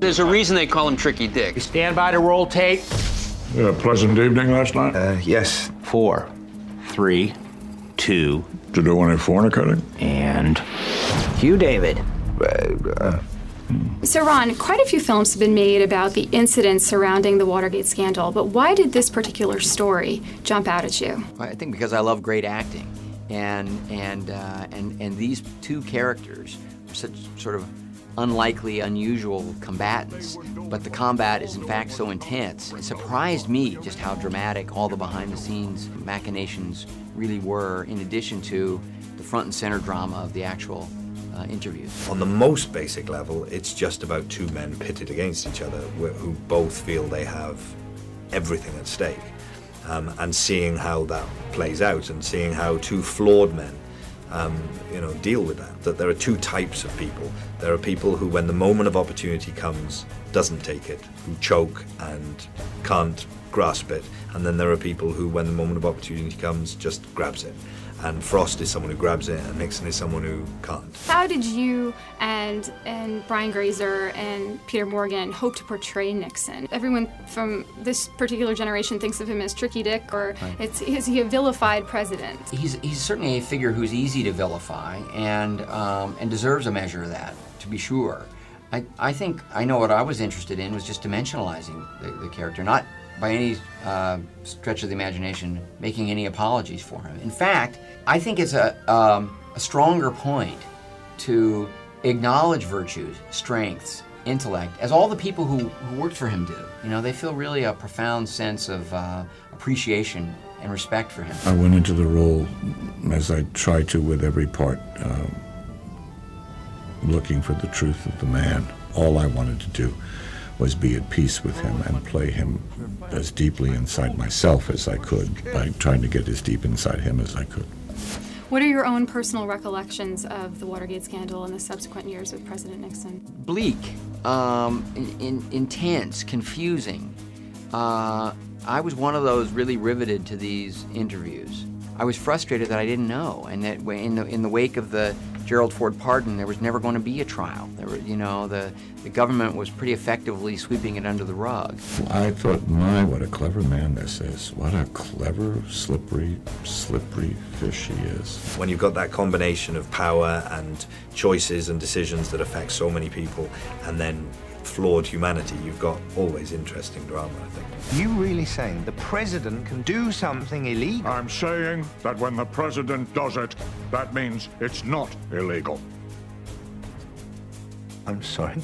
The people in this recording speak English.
There's a reason they call him Tricky Dick. You stand by to roll tape. You had a pleasant evening last night? Yes. 4, 3, 2. Did you do any fornicating? And Hugh David. So, Ron, quite a few films have been made about the incidents surrounding the Watergate scandal, but why did this particular story jump out at you? I think because I love great acting, and these two characters are such sort of unlikely, unusual combatants, but the combat is in fact so intense. It surprised me just how dramatic all the behind-the-scenes machinations really were, in addition to the front and center drama of the actual interviews. On the most basic level, it's just about two men pitted against each other who both feel they have everything at stake, and seeing how that plays out and seeing how two flawed men deal with that. That there are two types of people. There are people who, when the moment of opportunity comes, doesn't take it, who choke and can't grasp it, and then there are people who, when the moment of opportunity comes, just grabs it. And Frost is someone who grabs it, and Nixon is someone who can't. How did you and Brian Grazer and Peter Morgan hope to portray Nixon? Everyone from this particular generation thinks of him as Tricky Dick, or is he a vilified president? He's certainly a figure who's easy to vilify, and deserves a measure of that, to be sure. I think I know what I was interested in was just dimensionalizing the character, not by any stretch of the imagination making any apologies for him. In fact, I think it's a stronger point to acknowledge virtues, strengths, intellect, as all the people who worked for him do. You know, they feel really a profound sense of appreciation and respect for him. I went into the role, as I try to with every part, looking for the truth of the man. All I wanted to do was be at peace with him and play him as deeply inside myself as I could by trying to get as deep inside him as I could. What are your own personal recollections of the Watergate scandal and the subsequent years with President Nixon? Bleak, intense, confusing. I was one of those really riveted to these interviews. I was frustrated that I didn't know, and that in the wake of the Gerald Ford pardon, there was never going to be a trial. There were, the government was pretty effectively sweeping it under the rug. I thought, my, what a clever man this is. What a clever, slippery fish he is. When you've got that combination of power and choices and decisions that affect so many people, and then flawed humanity, you've got always interesting drama, I think. You really saying the president can do something illegal? I'm saying that when the president does it, that means it's not illegal. I'm sorry?